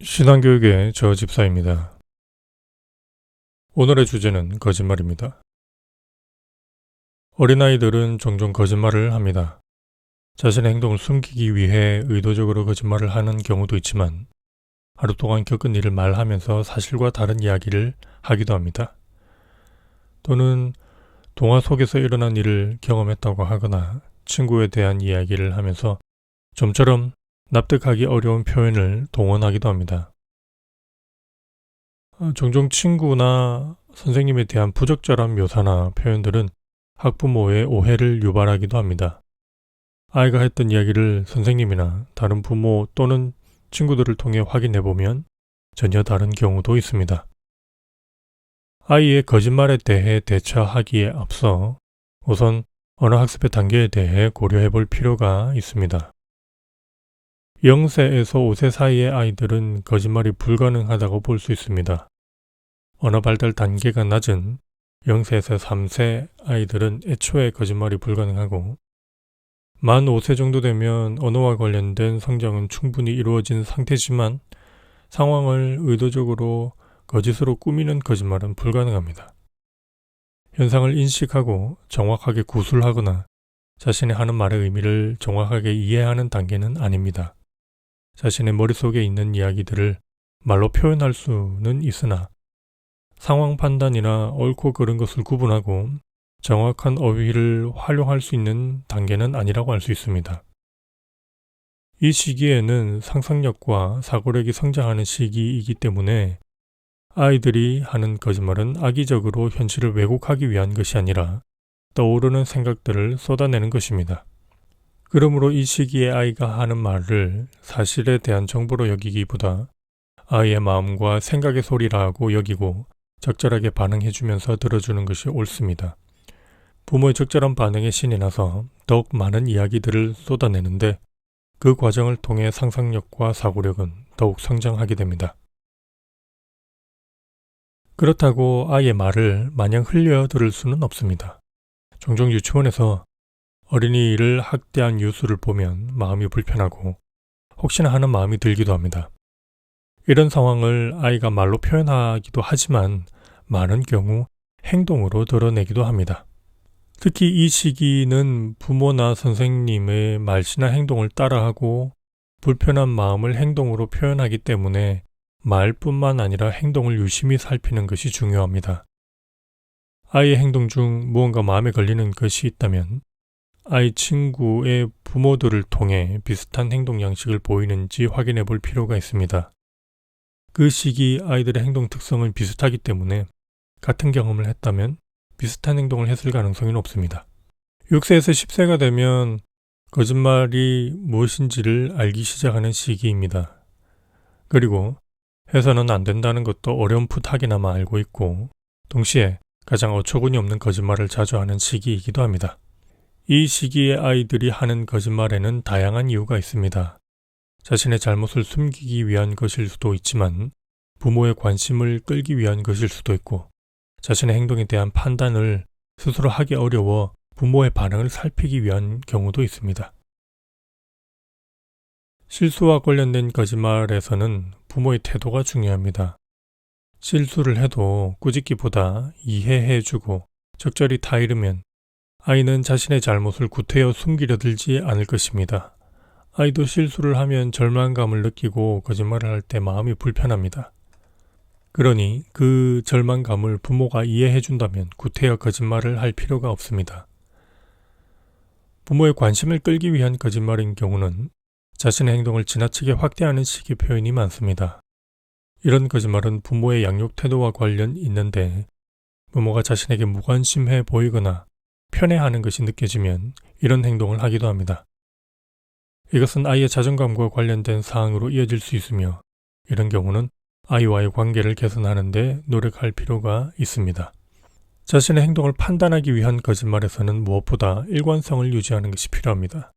신앙교육의 저 집사입니다. 오늘의 주제는 거짓말입니다. 어린아이들은 종종 거짓말을 합니다. 자신의 행동을 숨기기 위해 의도적으로 거짓말을 하는 경우도 있지만 하루 동안 겪은 일을 말하면서 사실과 다른 이야기를 하기도 합니다. 또는 동화 속에서 일어난 일을 경험했다고 하거나 친구에 대한 이야기를 하면서 좀처럼 납득하기 어려운 표현을 동원하기도 합니다. 종종 친구나 선생님에 대한 부적절한 묘사나 표현들은 학부모의 오해를 유발하기도 합니다. 아이가 했던 이야기를 선생님이나 다른 부모 또는 친구들을 통해 확인해 보면 전혀 다른 경우도 있습니다. 아이의 거짓말에 대해 대처하기에 앞서 우선 언어학습의 단계에 대해 고려해 볼 필요가 있습니다. 0세에서 5세 사이의 아이들은 거짓말이 불가능하다고 볼 수 있습니다. 언어 발달 단계가 낮은 0세에서 3세 아이들은 애초에 거짓말이 불가능하고 만 5세 정도 되면 언어와 관련된 성장은 충분히 이루어진 상태지만 상황을 의도적으로 거짓으로 꾸미는 거짓말은 불가능합니다. 현상을 인식하고 정확하게 구술하거나 자신이 하는 말의 의미를 정확하게 이해하는 단계는 아닙니다. 자신의 머릿속에 있는 이야기들을 말로 표현할 수는 있으나 상황 판단이나 옳고 그른 것을 구분하고 정확한 어휘를 활용할 수 있는 단계는 아니라고 할 수 있습니다. 이 시기에는 상상력과 사고력이 성장하는 시기이기 때문에 아이들이 하는 거짓말은 악의적으로 현실을 왜곡하기 위한 것이 아니라 떠오르는 생각들을 쏟아내는 것입니다. 그러므로 이 시기에 아이가 하는 말을 사실에 대한 정보로 여기기보다 아이의 마음과 생각의 소리라고 여기고 적절하게 반응해주면서 들어주는 것이 옳습니다. 부모의 적절한 반응에 신이 나서 더욱 많은 이야기들을 쏟아내는데 그 과정을 통해 상상력과 사고력은 더욱 성장하게 됩니다. 그렇다고 아이의 말을 마냥 흘려 들을 수는 없습니다. 종종 유치원에서 어린이를 학대한 뉴스를 보면 마음이 불편하고 혹시나 하는 마음이 들기도 합니다. 이런 상황을 아이가 말로 표현하기도 하지만 많은 경우 행동으로 드러내기도 합니다. 특히 이 시기는 부모나 선생님의 말씨나 행동을 따라하고 불편한 마음을 행동으로 표현하기 때문에 말뿐만 아니라 행동을 유심히 살피는 것이 중요합니다. 아이의 행동 중 무언가 마음에 걸리는 것이 있다면 아이 친구의 부모들을 통해 비슷한 행동 양식을 보이는지 확인해 볼 필요가 있습니다. 그 시기 아이들의 행동 특성은 비슷하기 때문에 같은 경험을 했다면 비슷한 행동을 했을 가능성이 높습니다. 6세에서 10세가 되면 거짓말이 무엇인지를 알기 시작하는 시기입니다. 그리고 해서는 안 된다는 것도 어렴풋하게나마 알고 있고 동시에 가장 어처구니 없는 거짓말을 자주 하는 시기이기도 합니다. 이 시기에 아이들이 하는 거짓말에는 다양한 이유가 있습니다. 자신의 잘못을 숨기기 위한 것일 수도 있지만 부모의 관심을 끌기 위한 것일 수도 있고 자신의 행동에 대한 판단을 스스로 하기 어려워 부모의 반응을 살피기 위한 경우도 있습니다. 실수와 관련된 거짓말에서는 부모의 태도가 중요합니다. 실수를 해도 꾸짖기보다 이해해주고 적절히 타이르면 아이는 자신의 잘못을 구태여 숨기려 들지 않을 것입니다. 아이도 실수를 하면 절망감을 느끼고 거짓말을 할 때 마음이 불편합니다. 그러니 그 절망감을 부모가 이해해준다면 구태여 거짓말을 할 필요가 없습니다. 부모의 관심을 끌기 위한 거짓말인 경우는 자신의 행동을 지나치게 확대하는 식의 표현이 많습니다. 이런 거짓말은 부모의 양육 태도와 관련 있는데 부모가 자신에게 무관심해 보이거나 편애하는 것이 느껴지면 이런 행동을 하기도 합니다. 이것은 아이의 자존감과 관련된 사항으로 이어질 수 있으며 이런 경우는 아이와의 관계를 개선하는 데 노력할 필요가 있습니다. 자신의 행동을 판단하기 위한 거짓말에서는 무엇보다 일관성을 유지하는 것이 필요합니다.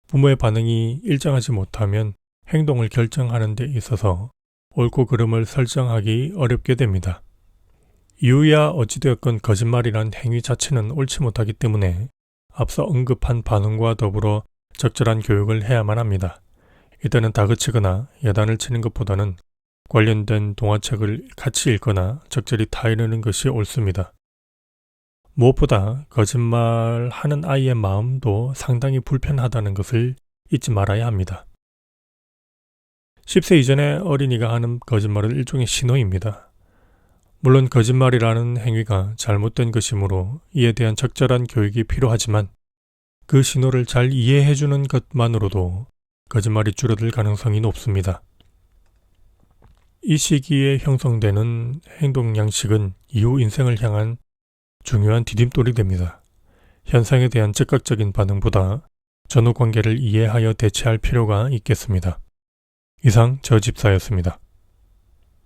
부모의 반응이 일정하지 못하면 행동을 결정하는 데 있어서 옳고 그름을 설정하기 어렵게 됩니다. 이유야 어찌되었건 거짓말이란 행위 자체는 옳지 못하기 때문에 앞서 언급한 반응과 더불어 적절한 교육을 해야만 합니다. 이때는 다그치거나 야단을 치는 것보다는 관련된 동화책을 같이 읽거나 적절히 타이르는 것이 옳습니다. 무엇보다 거짓말하는 아이의 마음도 상당히 불편하다는 것을 잊지 말아야 합니다. 10세 이전의 어린이가 하는 거짓말은 일종의 신호입니다. 물론 거짓말이라는 행위가 잘못된 것이므로 이에 대한 적절한 교육이 필요하지만 그 신호를 잘 이해해주는 것만으로도 거짓말이 줄어들 가능성이 높습니다. 이 시기에 형성되는 행동 양식은 이후 인생을 향한 중요한 디딤돌이 됩니다. 현상에 대한 즉각적인 반응보다 전후 관계를 이해하여 대처할 필요가 있겠습니다. 이상 저 집사였습니다.